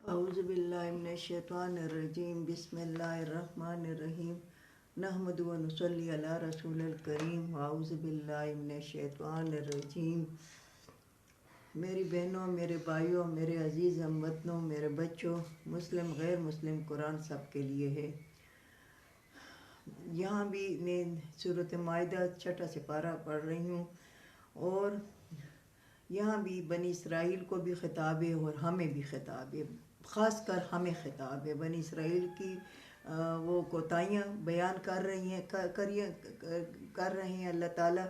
اعوذ باللہ من الشیطان الرجیم بسم اللہ الرحمن الرحیم نحمد و نصلی علی رسول الکریم اعوذ باللہ من الشیطان الرجیم۔ میری بہنوں، میرے بھائیوں، میرے عزیز ہم وطنوں، میرے بچوں، مسلم غیر مسلم، قرآن سب کے لیے ہے۔ یہاں بھی میں سورۃ مائدہ 6 سپارہ پڑھ رہی ہوں، اور یہاں بھی بنی اسرائیل کو بھی خطاب ہے اور ہمیں بھی خطاب ہے، خاص کر ہمیں خطاب ہے۔ بنی اسرائیل کی وہ کوتاہیاں بیان کر رہے ہیں اللہ تعالیٰ،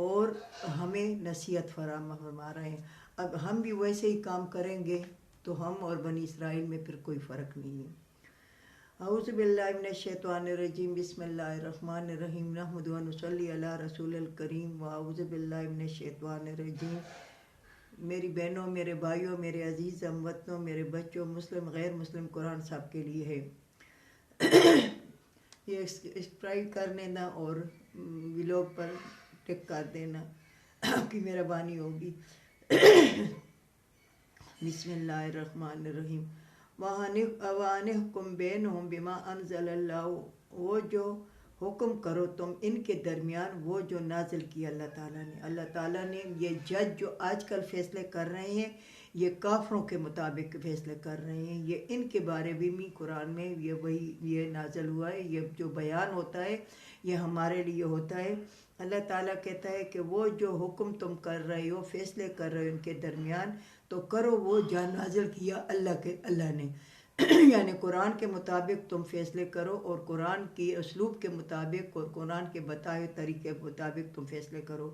اور ہمیں نصیحت فرما رہے ہیں۔ اب ہم بھی ویسے ہی کام کریں گے تو ہم اور بنی اسرائیل میں پھر کوئی فرق نہیں ہے۔ اعوذ باللہ من الشیطان الرجیم بسم اللہ الرحمن الرحیم نحمد و نصلی علی رسول الکریم واعوذ باللہ من الشیطان الرجیم۔ میری بہنوں، میرے بھائیوں، میرے عزیز ہم وطنوں، میرے بچوں، مسلم غیر مسلم، قرآن سب کے لیے ہے۔ یہ سبسکرائب کر لینا اور ویلوگ پر ٹک کر دینا، آپ کی مہربانی ہوگی۔ بسم اللہ الرحمن الرحیم۔ وَأَنِحْكُمْ بَيْنَهُمْ بِمَا أَنزَلَ اللَّهُ، وہ جو حکم کرو تم ان کے درمیان وہ جو نازل کیا اللہ تعالیٰ نے۔ اللہ تعالیٰ نے یہ جج جو آج کل فیصلے کر رہے ہیں، یہ کافروں کے مطابق فیصلے کر رہے ہیں، یہ ان کے بارے میں قرآن میں یہ نازل ہوا ہے۔ یہ جو بیان ہوتا ہے یہ ہمارے لیے ہوتا ہے۔ اللہ تعالیٰ کہتا ہے کہ وہ جو حکم تم کر رہے ہو، فیصلے کر رہے ہو ان کے درمیان، تو کرو وہ جو نازل کیا اللہ نے۔ یعنی قرآن کے مطابق تم فیصلے کرو، اور قرآن کی اسلوب کے مطابق اور قرآن کے بتائے طریقے کے مطابق تم فیصلے کرو۔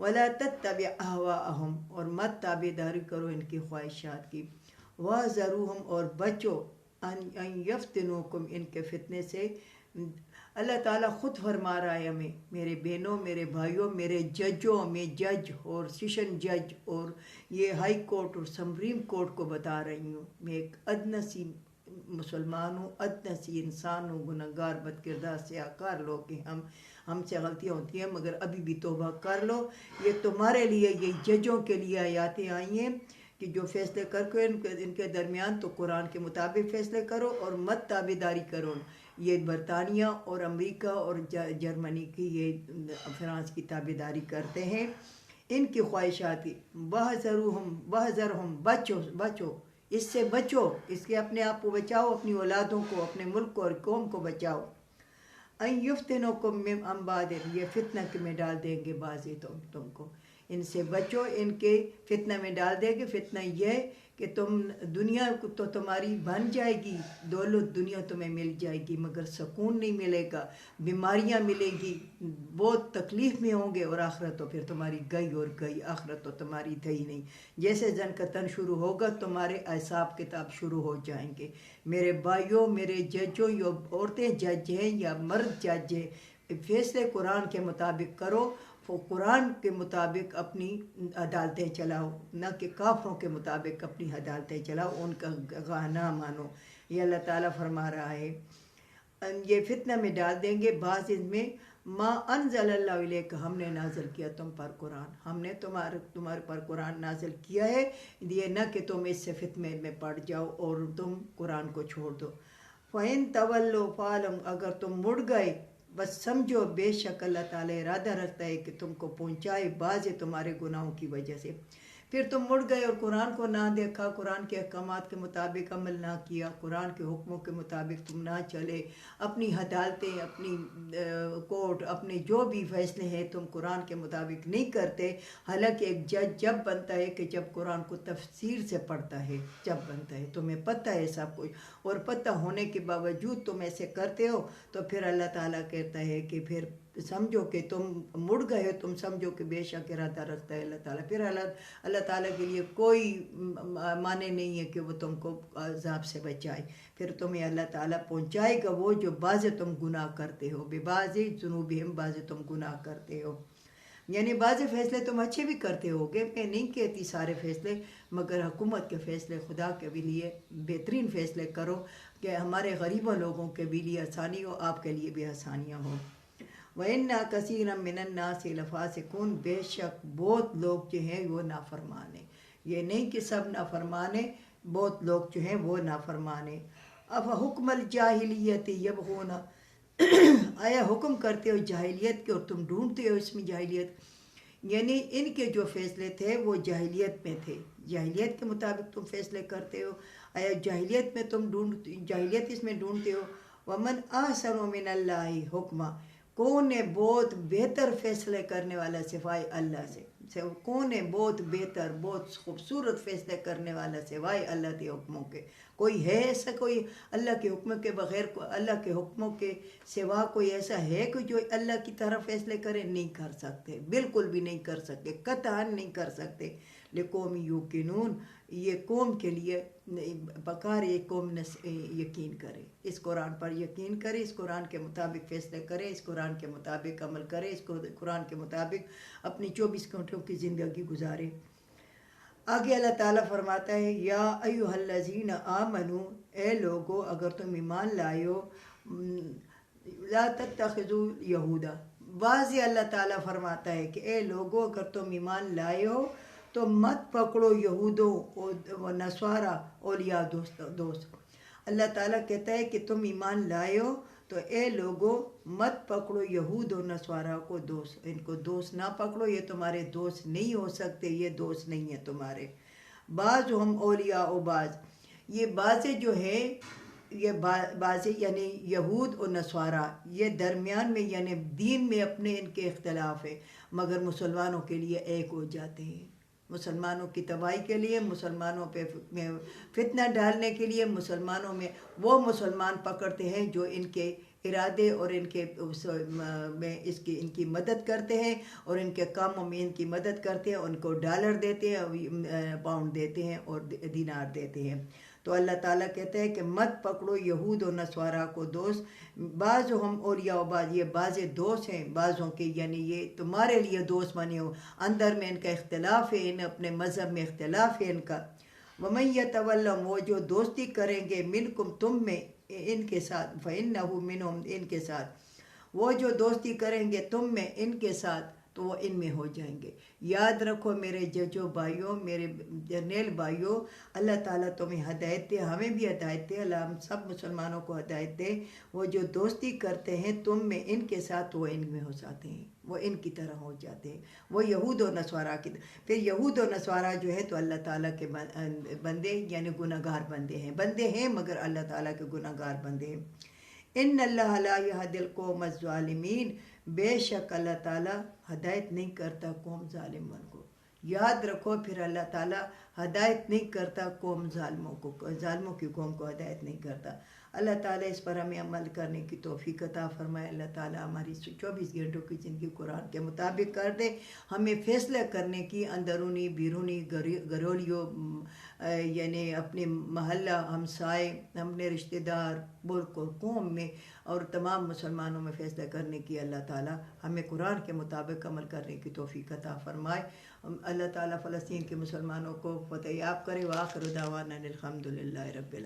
وَلَا تَتَّبِعْ أَهْوَاءَهُمْ، اور مت تابعداری کرو ان کی خواہشات کی۔ وَاحْذَرُوهُمْ، اور بچو، أَن يَفْتِنُوكُمْ، ان کے فتنے سے۔ اللہ تعالیٰ خود فرما رہا ہے ہمیں، میرے بہنوں، میرے بھائیوں، میرے ججوں میں جج اور سیشن جج اور یہ ہائی کورٹ اور سپریم کورٹ کو بتا رہی ہوں، میں ایک ادنی سی مسلمان ہوں، ادنی سی انسان ہوں، گنہگار، بد کردار، سیاہکار لوگ ہیں ہم سے غلطیاں ہوتی ہیں، مگر ابھی بھی توبہ کر لو۔ یہ تمہارے لیے، یہ ججوں کے لیے آیاتیں آئی ہیں کہ جو فیصلے کر کے ان کے درمیان تو قرآن کے مطابق فیصلے کرو اور مت تابعداری کرو۔ یہ برطانیہ اور امریکہ اور جرمنی کی، یہ فرانس کی تابعداری کرتے ہیں، ان کی خواہشات کی۔ وَاحْذَرْهُمْ، بچو، اس سے بچو، اس کے اپنے آپ کو بچاؤ، اپنی اولادوں کو، اپنے ملک کو اور قوم کو بچاؤ۔ أَن يَفْتِنُوكُمْ مِنْ بَعْدِهِ، یہ فتنہ میں ڈال دیں گے بازی تم کو، ان سے بچو، ان کے فتنہ میں ڈال دیں گے۔ فتنہ یہ کہ دنیا تو تمہاری بن جائے گی، دولت دنیا تمہیں مل جائے گی، مگر سکون نہیں ملے گا، بیماریاں ملے گی، بہت تکلیف میں ہوں گے، اور آخرت تو پھر تمہاری گئی اور گئی، آخرت تو تمہاری تھی نہیں۔ جیسے زن کا تن شروع ہوگا تمہارے حساب کتاب شروع ہو جائیں گے۔ میرے بھائیوں، میرے ججوں، یا عورتیں جج ہیں یا مرد جج ہیں، فیصلے قرآن کے مطابق کرو، قرآن کے مطابق اپنی عدالتیں چلاؤ، نہ کہ کافروں کے مطابق اپنی عدالتیں چلاؤ، ان کا گواہ نہ مانو۔ یہ اللہ تعالیٰ فرما رہا ہے، یہ فتنہ میں ڈال دیں گے۔ بعض ان میں ما انزل اللہ علیک، ہم نے نازل کیا تم پر قرآن، ہم نے تمہارے پر قرآن نازل کیا ہے، یہ نہ کہ تم اس سے فتنے میں پڑ جاؤ اور تم قرآن کو چھوڑ دو۔ فَإِن تَوَلُّوا فَاعْلَمُوا، اگر تم مڑ گئے بس سمجھو بے شک اللہ تعالیٰ ارادہ رکھتا ہے کہ تم کو پہنچائے باز تمہارے گناہوں کی وجہ سے۔ پھر تم مڑ گئے اور قرآن کو نہ دیکھا، قرآن کے احکامات کے مطابق عمل نہ کیا، قرآن کے حکموں کے مطابق تم نہ چلے، اپنی عدالتیں، اپنی کورٹ، اپنے جو بھی فیصلے ہیں تم قرآن کے مطابق نہیں کرتے۔ حالانکہ ایک جج جب بنتا ہے کہ جب قرآن کو تفسیر سے پڑھتا ہے، جب بنتا ہے، تمہیں پتہ ہے سب کچھ، اور پتہ ہونے کے باوجود تم ایسے کرتے ہو، تو پھر اللہ تعالیٰ کہتا ہے کہ پھر سمجھو کہ تم مڑ گئے ہو، تم سمجھو کہ بے شک ارادہ رکھتا ہے اللہ تعالیٰ۔ پھر اللہ تعالیٰ کے لیے کوئی معنی نہیں ہے کہ وہ تم کو عذاب سے بچائے، پھر تمہیں اللہ تعالیٰ پہنچائے گا وہ جو بعض تم گناہ کرتے ہو، ببعض ذنوبہم، بعض تم گناہ کرتے ہو۔ یعنی بعض فیصلے تم اچھے بھی کرتے ہو گے، میں نہیں کہتی سارے فیصلے، مگر حکومت کے فیصلے خدا کے بھی لیے بہترین فیصلے کرو کہ ہمارے غریبوں لوگوں کے بھی لیے آسانی ہو، آپ کے لیے بھی آسانیاں ہوں۔ وَإِنَّ كَثِيرًا مِّنَ النَّاسِ لَفَاسِقُونَ، بے شک بہت لوگ جو ہیں وہ نافرمان ہیں۔ یہ نہیں کہ سب نافرمان ہیں، بہت لوگ جو ہیں وہ نافرمان ہیں۔ اب حکم الجاہلیت یبغون، آیا حکم کرتے ہو جاہلیت کے اور تم ڈھونڈتے ہو اس میں جاہلیت، یعنی ان کے جو فیصلے تھے وہ جاہلیت میں تھے، جاہلیت کے مطابق تم فیصلے کرتے ہو، آیا جاہلیت میں تم جاہلیت اس میں ڈھونڈتے ہو۔ ومن احسن من اللہ حکما، کون ہے بہت بہتر فیصلے کرنے والا سوائے اللہ سے، کون ہے بہت بہتر بہت خوبصورت فیصلے کرنے والا سوائے اللہ کے حکموں کے، کوئی ہے ایسا، کوئی اللہ کے حکم کے بغیر، اللہ کے حکموں کے سوا کوئی ایسا ہے کہ جو اللہ کی طرف فیصلے کرے؟ نہیں کر سکتے، بالکل بھی نہیں کر سکتے، قطعاً نہیں کر سکتے۔ لقوم یوقنون، یہ قوم کے لیے بکار، یہ قوم یقین کرے، اس قرآن پر یقین کرے، اس قرآن کے مطابق فیصلے کرے، اس قرآن کے مطابق عمل کرے، اس قرآن کے مطابق اپنی 24 گھنٹوں کی زندگی گزارے۔ آگے اللہ تعالیٰ فرماتا ہے یا ایھا الذین آمنو، اے لوگو اگر تم ایمان لائے ہو، لا تتخذوا یہودا، واضح اللہ تعالیٰ فرماتا ہے کہ اے لوگو اگر تم ایمان لائے ہو تو مت پکڑو یہودوں و نصارہ اولیاء دوست۔ اللہ تعالیٰ کہتا ہے کہ تم ایمان لائے ہو تو اے لوگو مت پکڑو یہود و نصارہ کو دوست، ان کو دوست نہ پکڑو، یہ تمہارے دوست نہیں ہو سکتے، یہ دوست نہیں ہیں تمہارے۔ بعض ہم اولیاء و بعض، یہ بعض جو ہے، یہ بعض یعنی یہود و نصارہ، یہ درمیان میں یعنی دین میں اپنے ان کے اختلاف ہے، مگر مسلمانوں کے لیے ایک ہو جاتے ہیں، مسلمانوں کی تباہی کے لیے، مسلمانوں پہ فتنہ ڈالنے کے لیے، مسلمانوں میں وہ مسلمان پکڑتے ہیں جو ان کے ارادے اور ان کے میں ان کی مدد کرتے ہیں، اور ان کے کاموں میں ان کی مدد کرتے ہیں، ان کو ڈالر دیتے ہیں، پاؤنڈ دیتے ہیں اور دینار دیتے ہیں۔ تو اللہ تعالیٰ کہتا ہے کہ مت پکڑو یہود و نصارہ کو دوست، بعض ہم اولیاء و بعض، یہ بعض دوست ہیں بعضوں کے، یعنی یہ تمہارے لیے دوست بنے ہو، اندر میں ان کا اختلاف ہے، ان اپنے مذہب میں اختلاف ہے ان کا۔ وَمَن يَتَوَلَّهُمْ، وہ جو دوستی کریں گے، مِنْكُمْ تم میں، ان کے ساتھ، فَإِنَّهُ مِنْهُمْ، ان کے ساتھ، وہ جو دوستی کریں گے تم میں ان کے ساتھ تو وہ ان میں ہو جائیں گے۔ یاد رکھو میرے ججو بھائیوں، میرے جرنیل بھائیوں، اللہ تعالیٰ تمہیں ہدایت دے، ہمیں بھی ہدایت دے، اللہ ہم سب مسلمانوں کو ہدایت دے۔ وہ جو دوستی کرتے ہیں تم میں ان کے ساتھ وہ ان میں ہو جاتے ہیں، وہ ان کی طرح ہو جاتے ہیں، وہ یہود و نصارہ کی۔ پھر یہود و نصارہ جو ہے تو اللہ تعالیٰ کے بندے یعنی گناہ گار بندے ہیں مگر اللہ تعالیٰ کے گناہ گار بندے ہیں۔ ان اللہ لا یہدی القوم الظالمین، بے شک اللہ تعالیٰ ہدایت نہیں کرتا قوم ظالموں کو۔ یاد رکھو پھر اللہ تعالیٰ ہدایت نہیں کرتا قوم ظالموں کو، ظالموں کی قوم کو ہدایت نہیں کرتا۔ اللہ تعالیٰ اس پر ہمیں عمل کرنے کی توفیق عطا فرمائے، اللہ تعالیٰ ہماری 24 گھنٹوں کی زندگی قرآن کے مطابق کر دے، ہمیں فیصلہ کرنے کی اندرونی بیرونی گھریلو یعنی اپنے محلہ، ہمسائے، اپنے رشتہ دار، ملک اور قوم میں اور تمام مسلمانوں میں فیصلہ کرنے کی اللہ تعالیٰ ہمیں قرآن کے مطابق عمل کرنے کی توفیق عطا فرمائے۔ اللہ تعالیٰ فلسطین کے مسلمانوں کو فتح یاب کرے۔ وآخر دعوانا الحمد للہ رب العالمین۔